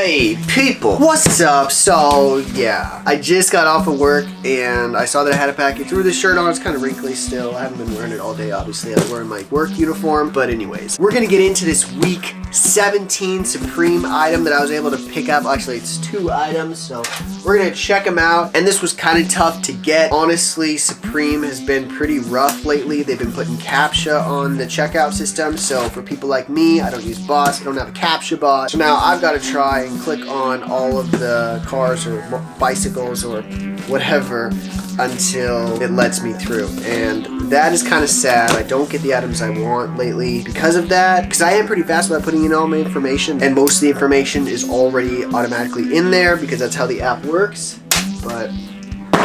Hey people, what's up? So yeah, I just got off of work and I saw that I had a package. Threw this shirt on, it's kind of wrinkly still. I haven't been wearing it all day, obviously. I'm wearing my work uniform, but anyways. We're gonna get into this week 17 Supreme item that I was able to pick up. Actually, it's 2 items, so we're gonna check them out. And this was kind of tough to get. Honestly, Supreme has been pretty rough lately. They've been putting CAPTCHA on the checkout system, so for people like me, I don't use bots, I don't have a CAPTCHA bot. So now I've got to try and click on all of the cars or bicycles or whatever until it lets me through, and that is kind of sad. I don't get the items I want lately because of that, because I am pretty fast about putting in all my information, and most of the information is already automatically in there because that's how the app works. But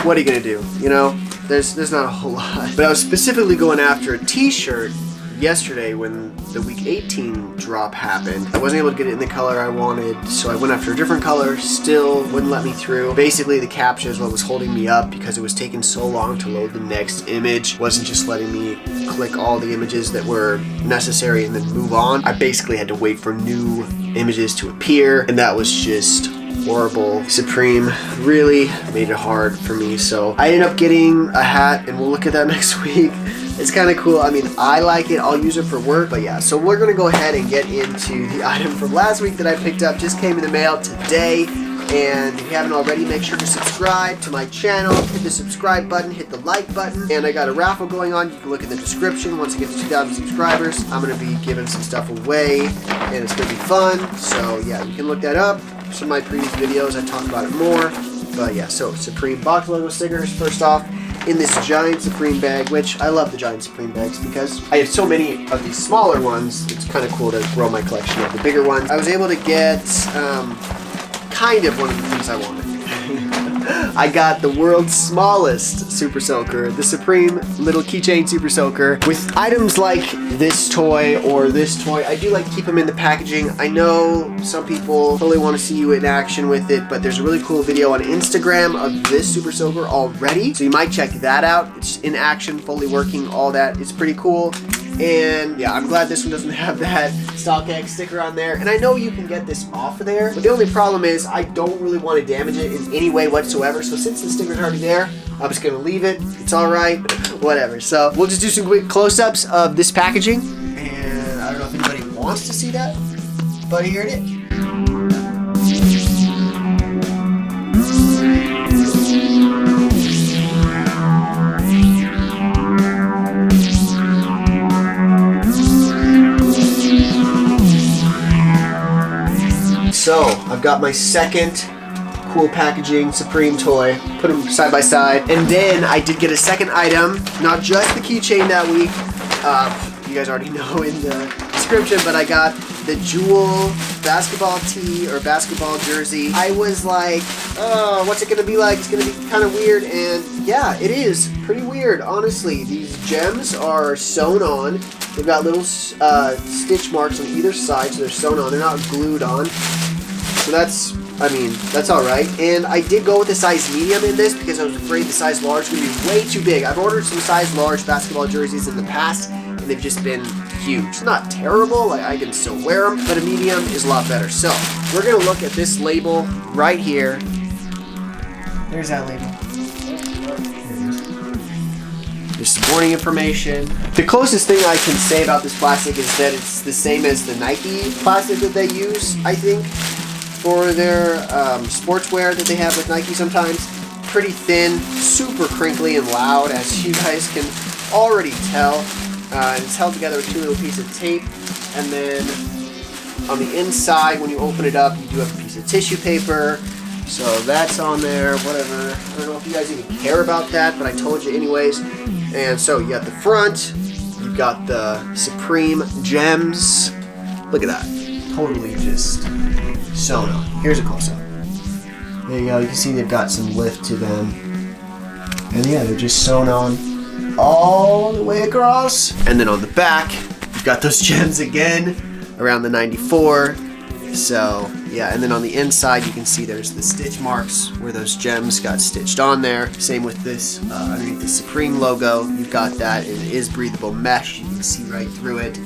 what are you gonna do? You know, there's not a whole lot. But I was specifically going after a t-shirt yesterday when the week 18 drop happened. I wasn't able to get it in the color I wanted, so I went after a different color. Still wouldn't let me through. Basically, the CAPTCHA is what was holding me up because it was taking so long to load the next image. It wasn't just letting me click all the images that were necessary and then move on. I basically had to wait for new images to appear, and that was just horrible. Supreme really made it hard for me, so I ended up getting a hat, and we'll look at that next week. It's kind of cool. I mean, I like it. I'll use it for work, but yeah. So we're gonna go ahead and get into the item from last week that I picked up. Just came in the mail today. And if you haven't already, make sure to subscribe to my channel. Hit the subscribe button, hit the like button. And I got a raffle going on. You can look in the description. Once I get to 2,000 subscribers, I'm gonna be giving some stuff away, and it's gonna be fun. So yeah, you can look that up. Some of my previous videos, I talk about it more. But yeah, so Supreme box logo stickers, first off, in this giant Supreme bag, which I love the giant Supreme bags because I have so many of these smaller ones. It's kind of cool to grow my collection of the bigger ones. I was able to get kind of one of the things I wanted. I got the world's smallest Super Soaker, the Supreme little keychain Super Soaker, with items like this toy or this toy. I do like to keep them in the packaging. I know some people totally want to see you in action with it, but there's a really cool video on Instagram of this Super Soaker already, so you might check that out. It's in action, fully working, all that. It's pretty cool. And yeah, I'm glad this one doesn't have that StockX sticker on there. And I know you can get this off of there, but the only problem is I don't really want to damage it in any way whatsoever. So since the sticker's already there, I'm just going to leave it. It's alright, whatever. So we'll just do some quick close-ups of this packaging. And I don't know if anybody wants to see that, but here it is. So, I've got my second cool packaging Supreme toy, put them side by side, and then I did get a second item, not just the keychain that week, you guys already know in the description, but I got the Jewel basketball tee or basketball jersey. I was like, oh, what's it gonna be like? It's gonna be kind of weird, and yeah, it is pretty weird, honestly. These gems are sewn on. They've got little stitch marks on either side, so they're sewn on. They're not glued on. So that's, I mean, that's alright. And I did go with the size medium in this because I was afraid the size large would be way too big. I've ordered some size large basketball jerseys in the past, and they've just been huge. It's not terrible, like I can still wear them, but a medium is a lot better. So, we're going to look at this label right here. There's that label. There's some warning information. The closest thing I can say about this plastic is that it's the same as the Nike plastic that they use, I think, for their sportswear that they have with Nike sometimes. Pretty thin, super crinkly and loud, as you guys can already tell. And it's held together with 2 little pieces of tape. And then on the inside, when you open it up, you do have a piece of tissue paper. So that's on there, whatever. I don't know if you guys even care about that, but I told you anyways. And so you got the front, you've got the Supreme gems. Look at that. Totally just sewn on. Here's a close-up. There you go. You can see they've got some lift to them. And yeah, they're just sewn on all the way across. And then on the back, you've got those gems again around the 94. So yeah, and then on the inside you can see there's the stitch marks where those gems got stitched on there. Same with this underneath the Supreme logo, you've got that. It is breathable mesh, you can see right through it.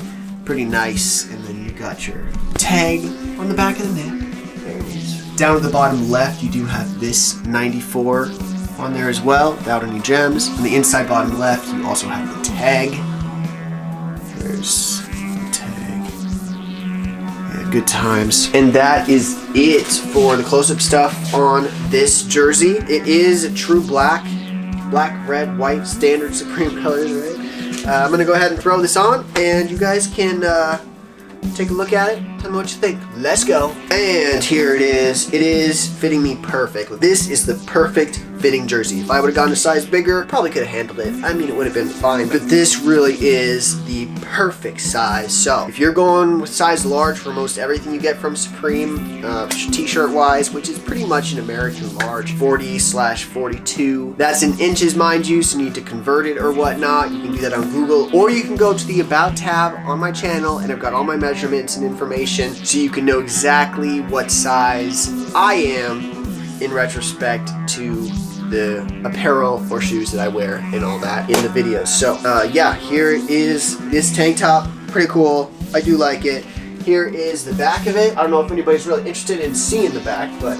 Pretty nice. And then you got your tag on the back of the neck. There it is. Down at the bottom left, you do have this 94 on there as well, without any gems. On the inside bottom left, you also have the tag. There's the tag. Yeah, good times. And that is it for the close-up stuff on this jersey. It is a true black, red, white, standard Supreme colors, right? I'm gonna go ahead and throw this on, and you guys can take a look at it. Tell me what you think. Let's go. And here it is. It is fitting me perfect. This is the perfect fitting jersey. If I would have gone a size bigger, probably could have handled it. I mean, it would have been fine, but this really is the perfect size. So if you're going with size large for most everything you get from Supreme, t-shirt wise, which is pretty much an American large, 40/42. That's in inches, mind you, so you need to convert it or whatnot. You can do that on Google, or you can go to the About tab on my channel, and I've got all my measurements and information, so you can know exactly what size I am in retrospect to the apparel or shoes that I wear and all that in the videos. So yeah, here is this tank top. Pretty cool. I do like it. Here is the back of it. I don't know if anybody's really interested in seeing the back, but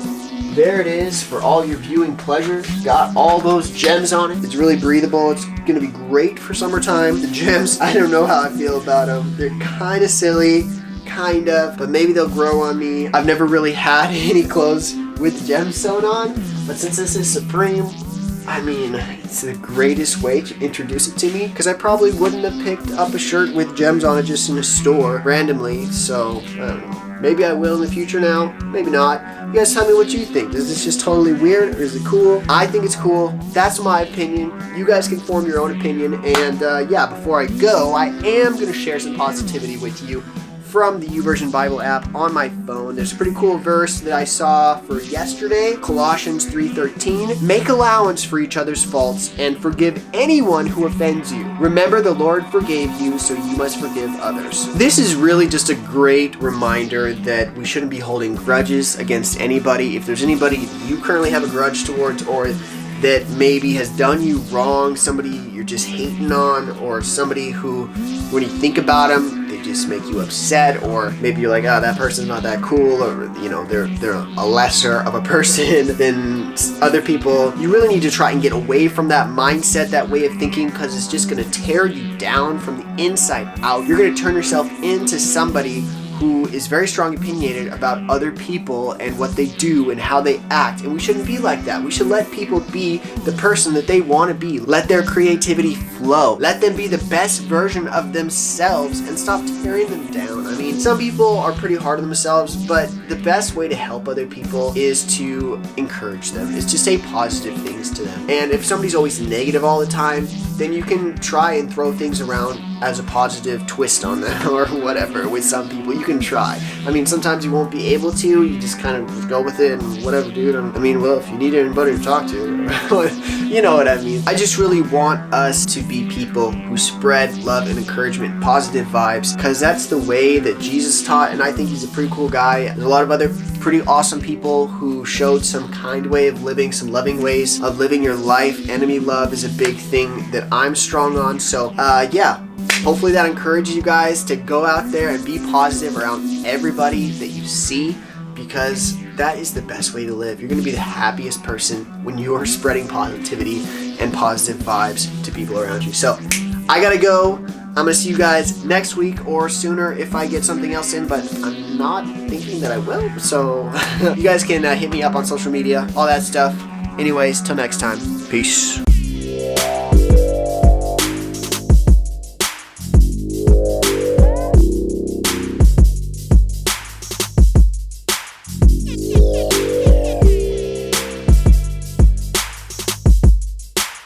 there it is for all your viewing pleasure. Got all those gems on it. It's really breathable. It's gonna be great for summertime. The gems, I don't know how I feel about them. They're kind of silly, kind of, but maybe they'll grow on me. I've never really had any clothes with gems sewn on, but since this is Supreme, I mean, it's the greatest way to introduce it to me, because I probably wouldn't have picked up a shirt with gems on it just in a store randomly. So I don't know, maybe I will in the future now, maybe not. You guys tell me what you think. Is this just totally weird, or is it cool? I think it's cool. That's my opinion. You guys can form your own opinion. And yeah, before I go, I am going to share some positivity with you from the YouVersion Bible app on my phone. There's a pretty cool verse that I saw for yesterday, Colossians 3:13. Make allowance for each other's faults and forgive anyone who offends you. Remember, the Lord forgave you, so you must forgive others. This is really just a great reminder that we shouldn't be holding grudges against anybody. If there's anybody you currently have a grudge towards, or that maybe has done you wrong, somebody you're just hating on, or somebody who, when you think about them, they just make you upset, or maybe you're like, oh, that person's not that cool, or you know, they're a lesser of a person than other people. You really need to try and get away from that mindset, that way of thinking, because it's just going to tear you down from the inside out. You're going to turn yourself into somebody who is very strong opinionated about other people and what they do and how they act. And we shouldn't be like that. We should let people be the person that they want to be. Let their creativity flow. Let them be the best version of themselves and stop tearing them down. I mean, some people are pretty hard on themselves, but the best way to help other people is to encourage them, is to say positive things to them. And if somebody's always negative all the time, then you can try and throw things around as a positive twist on them or whatever. With some people, you can try. I mean, sometimes you won't be able to. You just kind of go with it and whatever, dude. I mean, well, if you need anybody to talk to, you know what I mean. I just really want us to be people who spread love and encouragement, positive vibes, because that's the way that Jesus taught, and I think he's a pretty cool guy. There's a lot of other pretty awesome people who showed some kind way of living, some loving ways of living your life. Enemy love is a big thing that I'm strong on. So yeah, hopefully that encourages you guys to go out there and be positive around everybody that you see, because that is the best way to live. You're going to be the happiest person when you are spreading positivity and positive vibes to people around you. So I gotta go. I'm going to see you guys next week or sooner if I get something else in, but I'm not thinking that I will. So you guys can hit me up on social media, all that stuff. Anyways, till next time. Peace.